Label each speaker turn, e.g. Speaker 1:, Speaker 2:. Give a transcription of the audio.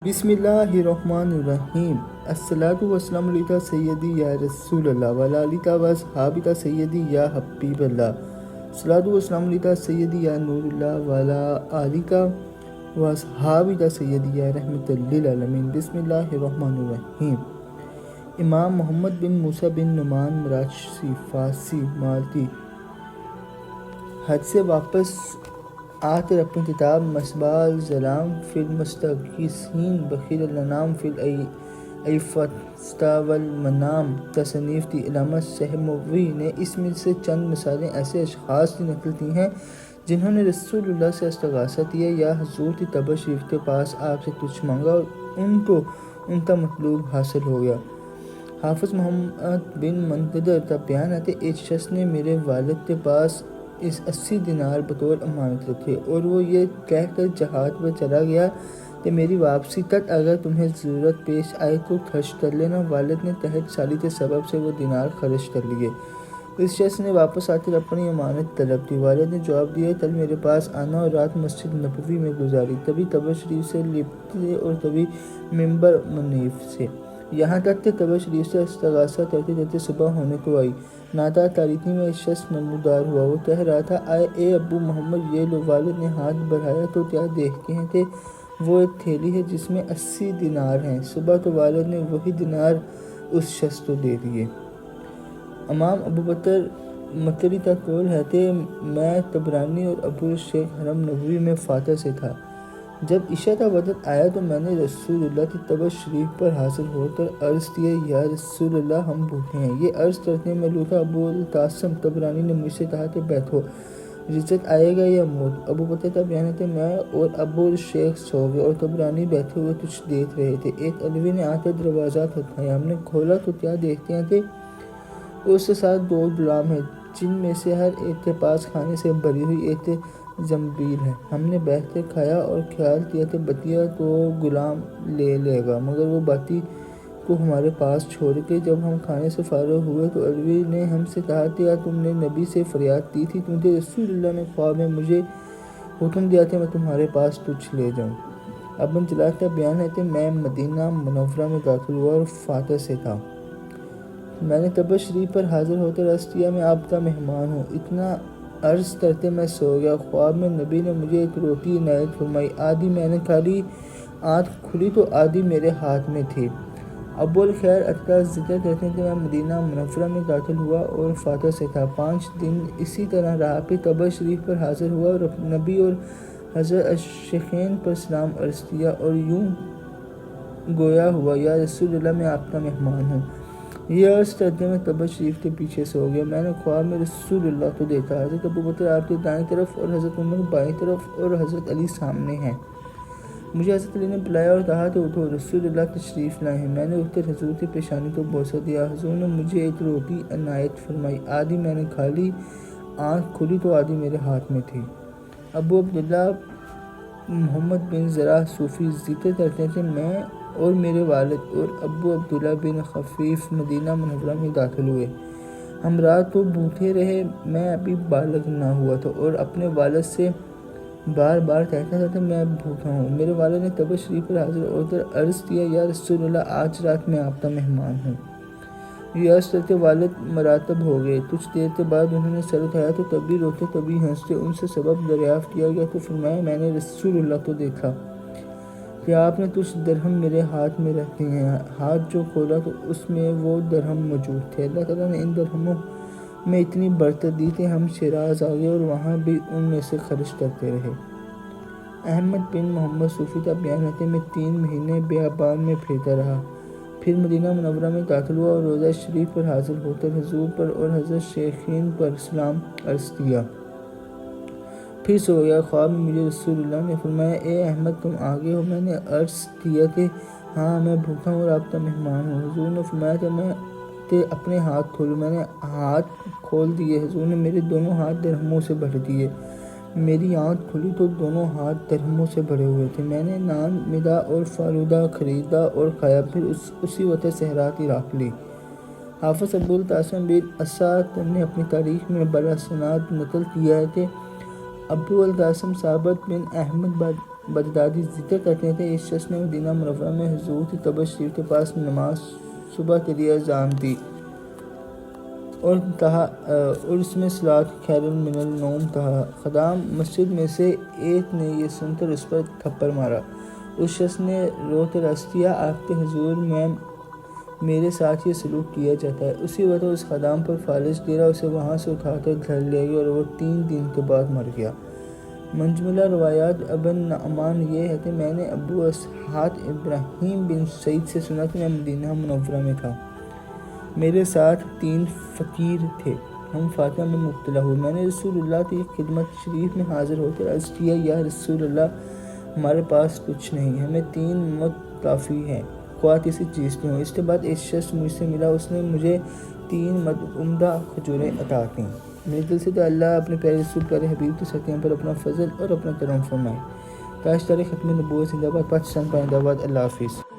Speaker 1: بسم اللہ الرحمن الرحیم۔ الصلاۃ والسلام علیکہ سیدی یا رسول اللہ وعلی آلہ و اصحابہ سیدی یا حبیب اللہ۔ الصلاۃ والسلام علیکہ سیدی یا نور اللہ وعلی آلہ و اصحابہ سیدی یا رحمت للعالمین۔ بسم اللہ الرحمن الرحیم۔ امام محمد بن موسیٰ بن نعمان مراکشی فارسی مالتی حج سے واپس آ کر اپنی کتاب مصباح الظلام فی المستغیثین بخیر الانام فی الفتاوی والمنام تصنیف دی۔ علامہ سہموی نے اس میں سے چند مثالیں ایسے اشخاص کی نقل کی ہیں جنہوں نے رسول اللہ سے استغاثہ کیا یا حضور کی قبر شریف کے پاس آپ سے کچھ مانگا اور ان کو ان کا مطلوب حاصل ہو گیا۔ حافظ محمد بن منتظر کا بیان ہے کہ ایک شخص نے میرے والد کے پاس 80 دینار بطور امانت رکھے اور وہ یہ کہہ کر جہاد پر چلا گیا کہ میری واپسی تک اگر تمہیں ضرورت پیش آئے تو خرچ کر لینا۔ والد نے قحط سالی کے سبب سے وہ دینار خرچ کر لیے۔ اس شخص نے واپس آ کر اپنی امانت طلب کی۔ والد نے جواب دیا، کل میرے پاس آنا اور رات مسجد نبوی میں گزاری، کبھی قبر شریف سے لپٹے اور کبھی ممبر منیف سے، یہاں تک کہ قبر شریف سے استغاثہ کرتے کرتے صبح ہونے کو آئی۔ نادار تاریکی میں ایک شخص نمودار ہوا، وہ کہہ رہا تھا، اے ابو محمد یہ لو۔ والد نے ہاتھ بڑھایا تو کیا دیکھتے ہیں کہ وہ ایک تھیلی ہے جس میں 80 دینار ہیں۔ صبح تو والد نے وہی دینار اس شخص کو دے دیے۔ امام ابو بکر مکری کا قول ہے کہ میں طبرانی اور ابو الشیخ حرم نبوی میں فاتح سے تھا۔ جب عشاء کا وقت آیا تو میں نے رسول اللہ کی قبر شریف پر حاضر ہو کر عرض کیا، یا رسول اللہ ہم بھوکے ہیں۔ یہ عرض کرتے میں لوٹا ابو القاسم طبرانی نے مجھ سے کہا کہ بیٹھو، رزق آئے گا یا موت؟ ابو بکر کا بیان ہے کہ میں اور ابو الشیخ سو گئے اور طبرانی بیٹھے ہوئے کچھ دیکھ رہے تھے۔ ایک علوی نے آ کر دروازہ کھٹکھایا، ہم نے کھولا تو کیا دیکھتے ہیں کہ اس کے ساتھ 2 غلام ہیں جن میں سے ہر ایک کے پاس کھانے سے بھری ہوئی ایک زنبیل ہے۔ ہم نے بیٹھ کر کھایا اور خیال کیا کہ بقیہ تو غلام لے لے گا، مگر وہ باقی کو ہمارے پاس چھوڑ کے جب ہم کھانے سے فارغ ہوئے تو علوی نے ہم سے کہا، کیا تم نے نبی سے فریاد کی تھی؟ کیونکہ رسول اللہ نے خواب میں مجھے حکم دیا کہ میں تمہارے پاس کچھ لے جاؤں۔ ابن جلال کا بیان ہے کہ میں مدینہ منورہ میں داخل ہوا اور فاتح سے تھا۔ میں نے قبر شریف پر حاضر ہو کر عرض کیا، میں آپ کا مہمان ہوں۔ اتنا عرض کرتے میں سو گیا۔ خواب میں نبی نے مجھے ایک روٹی عنایت فرمائی، آدھی میں نے کھا لی، آنکھ کھلی تو آدھی میرے ہاتھ میں تھی۔ ابو الخیر اطلاع ذکر کرتے ہیں کہ میں مدینہ منورہ میں داخل ہوا اور فاتح سے تھا۔ 5 دن اسی طرح رہا، پھر قبر شریف پر حاضر ہوا اور نبی اور حضرت الشیخین پر سلام عرض کیا اور یوں گویا ہوا، یا رسول اللہ میں آپ کا مہمان ہوں۔ یہ عرض کرتے میں قبر شریف کے پیچھے سو گیا۔ میں نے خواب میں رسول اللہ کو دیکھا، حضرت ابو بکر آپ کے دائیں طرف اور حضرت عمر بائیں طرف اور حضرت علی سامنے ہیں۔ مجھے حضرت علی نے بلایا اور کہا کہ اٹھو، رسول اللہ تشریف لائے ہیں۔ میں نے اٹھ کر حضور کی پیشانی کو بوسہ دیا۔ حضور نے مجھے ایک روٹی عنایت فرمائی، آدھی میں نے کھا لی، آنکھ کھلی تو آدھی میرے ہاتھ میں تھی۔ ابو عبداللہ محمد بن زرع صوفی ذکر کرتے ہیں کہ میں اور میرے والد اور ابو عبداللہ بن خفیف مدینہ منورہ میں داخل ہوئے۔ ہم رات کو بھوکے رہے۔ میں ابھی بالغ نہ ہوا تھا اور اپنے والد سے بار بار کہتا تھا کہ میں بھوکا ہوں۔ میرے والد نے قبر شریف پر حاضر ہو کر عرض کیا، یا رسول اللہ آج رات میں آپ کا مہمان ہوں۔ یہ عرض کر کے والد مراتب ہو گئے۔ کچھ دیر کے بعد انہوں نے سر اٹھایا تو کبھی روتے کبھی ہنستے۔ ان سے سبب دریافت کیا گیا تو فرمایا، میں نے رسول اللہ کو دیکھا کہ آپ نے کچھ درہم میرے ہاتھ میں رکھے ہیں۔ ہاتھ جو کھولا تو اس میں وہ درہم موجود تھے۔ اللہ تعالیٰ نے ان درہموں میں اتنی برکت دی کہ ہم شیراز آ گئے اور وہاں بھی ان میں سے خرچ کرتے رہے۔ احمد بن محمد صوفی کا بیان ہے کہ میں 3 مہینے بیابان میں پھرتا رہا، پھر مدینہ منورہ میں داخل ہوا اور روضہ شریف پر حاضر ہو کر حضور پر اور حضرت شیخین پر سلام عرض کیا، پھر سو گیا۔ خواب میں مجھے رسول اللہ نے فرمایا، اے احمد تم آ گئے ہو؟ میں نے عرض کیا کہ ہاں میں بھوکا ہوں اور آپ کا مہمان ہوں۔ حضور نے فرمایا کہ اپنے ہاتھ کھولو۔ میں نے ہاتھ کھول دیے۔ حضور نے میرے دونوں ہاتھ درہموں سے بھر دیے۔ میری آنکھ کھلی تو دونوں ہاتھ درہموں سے بھرے ہوئے تھے۔ میں نے نان مدا اور فالودہ خریدا اور کھایا، پھر اسی وقت صحرا کی راہ لی۔ حافظ ابو القاسم بن اساکر نے اپنی تاریخ میں بلاسناد نقل کیا ہے کہ ابو القاسم ثابت بن احمد بغدادی ذکر کرتے تھے اس شخص نے مدینہ منورہ میں حضور کی قبر شریف کے پاس نماز صبح کے لیے اذان دی اور اس میں صلاۃ خیر من النوم کہا۔ خدام مسجد میں سے ایک نے یہ سن کر اس پر تھپڑ مارا۔ اس شخص نے رو کر عرض کیا، آپ کے حضور میں میرے ساتھ یہ سلوک کیا جاتا ہے۔ اسی وقت اس خدام پر فالج گرا، اسے وہاں سے اٹھا کر گھر لے گئے اور وہ 3 دن کے بعد مر گیا۔ منجملہ روایات ابن نعمان یہ ہے کہ میں نے ابو اسحاق ابراہیم بن سعید سے سنا کہ میں مدینہ منورہ میں تھا۔ میرے ساتھ 3 فقیر تھے، ہم فاطمہ میں مبتلا ہوئے۔ میں نے رسول اللہ کی خدمت شریف میں حاضر ہو کر عرض کیا، یا رسول اللہ، ہمارے پاس کچھ نہیں، ہمیں 3 مد کافی ہے، خواہ کسی چیز کی ہوں۔ اس کے بعد ایک شخص مجھ سے ملا، اس نے مجھے 3 مد عمدہ کھجوریں عطا کیں۔ میرے دل سے تو اللہ اپنے پیارے رسول پیارے حبیب کی سطح پر اپنا فضل اور اپنا کرم فرمائے۔ تاجدار ختم نبوت زندہ باد، پاکستان پائندہ باد۔ اللہ حافظ۔